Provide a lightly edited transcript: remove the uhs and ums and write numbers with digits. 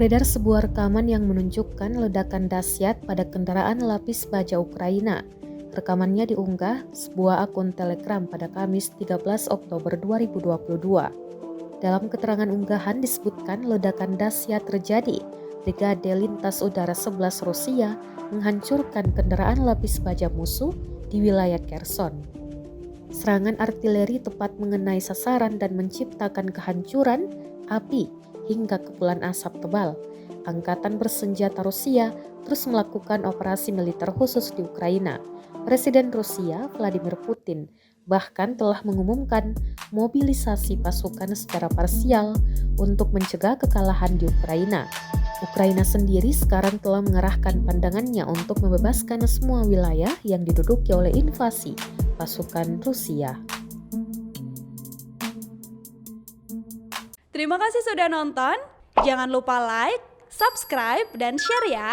Beredar sebuah rekaman yang menunjukkan ledakan dahsyat pada kendaraan lapis baja Ukraina. Rekamannya diunggah sebuah akun Telegram pada Kamis 13 Oktober 2022. Dalam keterangan unggahan disebutkan ledakan dahsyat terjadi Brigade Lintas Udara 11 Rusia menghancurkan kendaraan lapis baja musuh di wilayah Kherson. Serangan artileri tepat mengenai sasaran dan menciptakan kehancuran, api, hingga kepulan asap tebal. Angkatan bersenjata Rusia terus melakukan operasi militer khusus di Ukraina. Presiden Rusia, Vladimir Putin, bahkan telah mengumumkan mobilisasi pasukan secara parsial untuk mencegah kekalahan di Ukraina. Ukraina sendiri sekarang telah mengerahkan pandangannya untuk membebaskan semua wilayah yang diduduki oleh invasi pasukan Rusia. Terima kasih sudah nonton. Jangan lupa like, subscribe, dan share ya.